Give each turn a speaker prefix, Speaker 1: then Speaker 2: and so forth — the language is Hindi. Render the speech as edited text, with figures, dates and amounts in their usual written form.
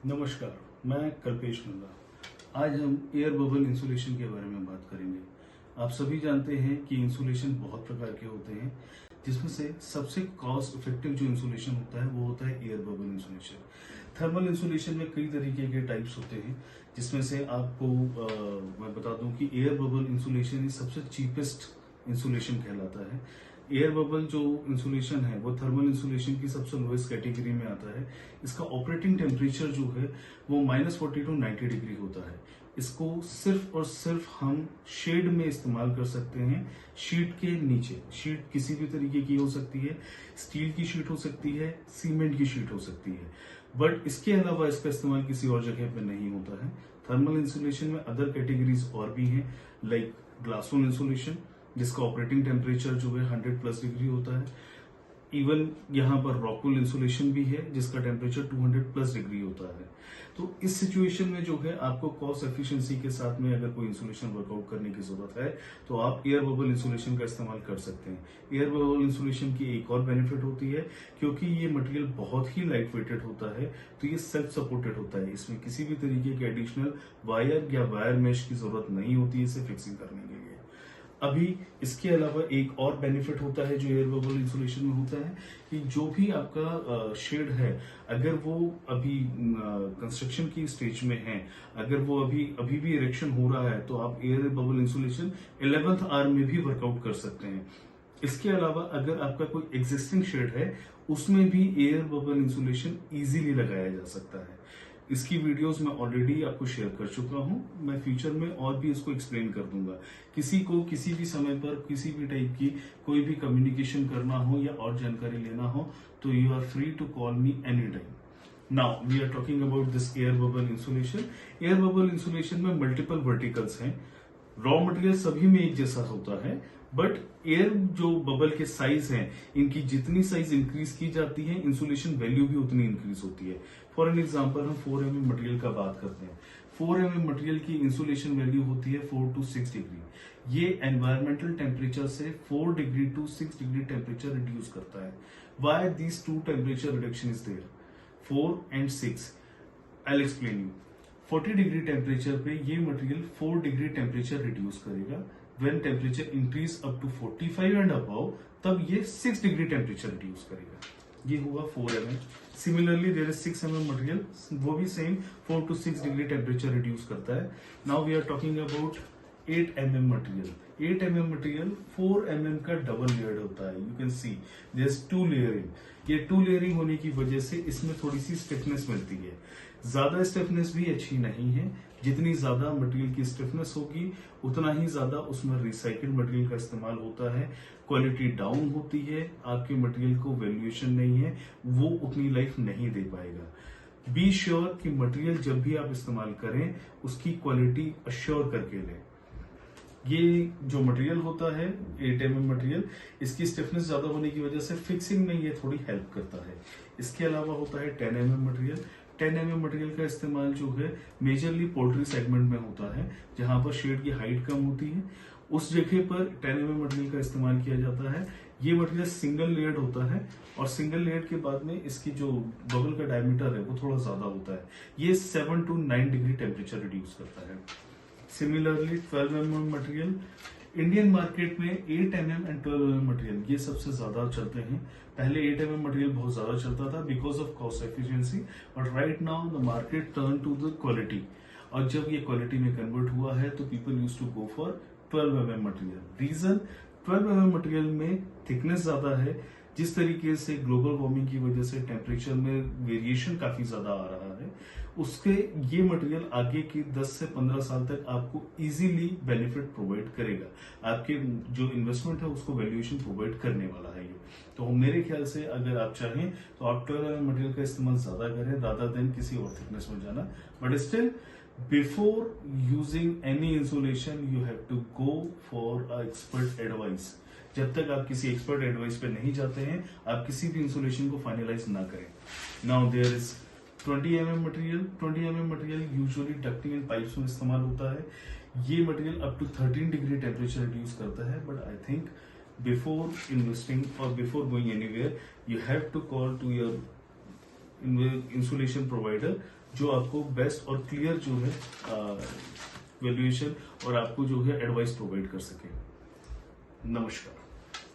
Speaker 1: नमस्कार, मैं कल्पेश नंदा। आज हम एयर बबल इंसुलेशन के बारे में बात करेंगे। आप सभी जानते हैं कि इंसुलेशन बहुत प्रकार के होते हैं, जिसमें से सबसे कॉस्ट इफेक्टिव जो इंसुलेशन होता है वो होता है air bubble insulation. Thermal insulation में कई तरीके के टाइप्स होते हैं, जिसमें से आपको मैं बता दूं कि एयर बबल इंसुलेशन ही सबसे चीपेस्ट इंसुलेशन कहलाता है। एयर बबल जो इंसुलेशन है वो थर्मल इंसुलेशन की सबसे लोएस्ट कैटेगरी में आता है। इसका ऑपरेटिंग टेम्परेचर जो है वो -40 टू 90 डिग्री होता है। इसको सिर्फ और सिर्फ हम शेड में इस्तेमाल कर सकते हैं, शीट के नीचे। शीट किसी भी तरीके की हो सकती है, स्टील की शीट हो सकती है, सीमेंट की शीट हो सकती है, बट इसके अलावा इसका इस्तेमाल किसी और जगह पे नहीं होता है। थर्मल इंसुलेशन में अदर कैटेगरीज और भी हैं, लाइक ग्लासोन इंसुलेशन, जिसका ऑपरेटिंग टेम्परेचर जो है 100+ डिग्री होता है। इवन यहाँ पर रॉकवूल इंसुलेशन भी है, जिसका टेम्परेचर 200+ डिग्री होता है। तो इस सिचुएशन में जो है आपको कॉस्ट एफिशिएंसी के साथ में अगर कोई इंसुलेशन वर्कआउट करने की जरूरत है तो आप एयर बबल इंसुलेशन का इस्तेमाल कर सकते हैं। एयर बबल इंसुलेशन की एक और बेनिफिट होती है, क्योंकि ये मटेरियल बहुत ही लाइट वेटेड होता है, तो ये सेल्फ सपोर्टेड होता है। इसमें किसी भी तरीके के एडिशनल वायर या वायर मेश की जरूरत नहीं होती है इसे फिक्सिंग करने के लिए। अभी इसके अलावा एक और बेनिफिट होता है जो एयर बबल इंसुलेशन में होता है, कि जो भी आपका शेड है, अगर वो अभी कंस्ट्रक्शन की स्टेज में है, अगर वो अभी भी इरेक्शन हो रहा है, तो आप air bubble insulation 11th our में भी वर्कआउट कर सकते हैं। इसके अलावा अगर आपका कोई एग्जिस्टिंग शेड है, उसमें भी एयर बबल इंसुलेशन इजीली लगाया जा सकता है। इसकी वीडियोस मैं ऑलरेडी आपको शेयर कर चुका हूं। मैं फ्यूचर में और भी इसको एक्सप्लेन कर दूंगा। किसी को किसी भी समय पर किसी भी टाइप की कोई भी कम्युनिकेशन करना हो या और जानकारी लेना हो, तो you are free to call me any time. Now we are talking about this air bubble insulation. Air bubble insulation में मल्टीपल वर्टिकल्स हैं। रॉ मटेरियल सभी में एक जैसा होता है, बट एयर जो बबल के साइज हैं, इनकी जितनी साइज इंक्रीज की जाती है, इंसुलेशन वैल्यू भी उतनी इंक्रीज होती है। फॉर एन एग्जांपल हम 4 mm मटेरियल का बात करते हैं। 4 mm मटेरियल की इंसुलेशन वैल्यू होती है 4 to 6 डिग्री। ये एनवायरमेंटल टेम्परेचर से 4 degree to 6 degree temperature reduce करता है। Why these two temperature reduction is there, 4 and 6? I explain you. 40 degree temperature पे ये मटेरियल 4 डिग्री टेम्परेचर रिड्यूस करेगा। When temperature increase up to 45 and above, तब ये 6 डिग्री टेम्परेचर रिड्यूस करेगा। ये हुआ 4 mm। Similarly there is 6 mm material, वो भी same 4 to 6 degree temperature reduce करता है। Now we are talking about 8 mm material. 8 mm material 4 mm का डबल लेयर्ड होता है। You can see there is 2 layering. ये 2 लेयरिंग होने की वजह से इसमें थोड़ी सी स्टिफनेस मिलती है। ज्यादा स्टिफनेस भी अच्छी नहीं है। जितनी ज्यादा मटेरियल की स्टिफनेस होगी, उतना ही ज्यादा उसमें रिसाइकिल्ड मटेरियल का इस्तेमाल होता है। क्वालिटी डाउन होती है, आपके मटेरियल को वैल्यूएशन नहीं है, वो उतनी लाइफ नहीं दे पाएगा। बी श्योर कि मटेरियल जब भी आप इस्तेमाल करें, उसकी क्वालिटी अश्योर करके लें। ये जो मटेरियल होता है 8 mm मटेरियल, इसकी स्टिफनेस ज्यादा होने की वजह से फिक्सिंग में ये थोड़ी हेल्प करता है। इसके अलावा होता है 10 mm मटेरियल। 10 mm मटेरियल का इस्तेमाल जो है मेजरली पोल्ट्री सेगमेंट में होता है, जहां पर शेड की हाइट कम होती है। उस जगह पर 10 mm मटेरियल का इस्तेमाल किया जाता है। ये मटेरियल सिंगल लेयर्ड होता है, और सिंगल लेयर्ड के बाद में इसकी जो बबल का डायमीटर है वो थोड़ा ज्यादा होता है। ये 7 to 9 डिग्री टेम्परेचर रिड्यूस करता है। Similarly 12 mm material, Indian market में 8 mm एंड 12 mm मटेरियल ये सबसे ज्यादा चलते हैं। पहले 8 mm मटेरियल बहुत ज्यादा चलता था because of cost efficiency, but right now the market turn to the quality. और जब ये क्वालिटी में कन्वर्ट हुआ है, तो people use to go for 12 mm material. Reason, 12 mm material में थिकनेस ज्यादा है। जिस तरीके से ग्लोबल वार्मिंग की वजह से टेम्परेचर में वेरिएशन काफी ज्यादा आ रहा है, उसके ये मटेरियल आगे की 10 से 15 साल तक आपको इजीली बेनिफिट प्रोवाइड करेगा। आपके जो इन्वेस्टमेंट है उसको वैल्यूएशन प्रोवाइड करने वाला है ये। तो मेरे ख्याल से अगर आप चाहें तो आप 12 mm मटेरियल का इस्तेमाल ज्यादा करें रादर देन किसी और थिकनेस में जाना। But still, before using any insulation you have to go for a expert advice. जब तक आप किसी एक्सपर्ट एडवाइस पे नहीं जाते हैं, आप किसी भी इंसुलेशन को फाइनलाइज ना करें। Now there is 20 mm material. 20 mm material usually ducting and pipes में इस्तेमाल होता है। ये material up to 13 degree temperature reduce करता है। But I think before investing और before going anywhere, you have to call to your insulation provider जो आपको बेस्ट और क्लियर जो है वैल्यूएशन और आपको जो है एडवाइस प्रोवाइड कर सके। नमस्कार।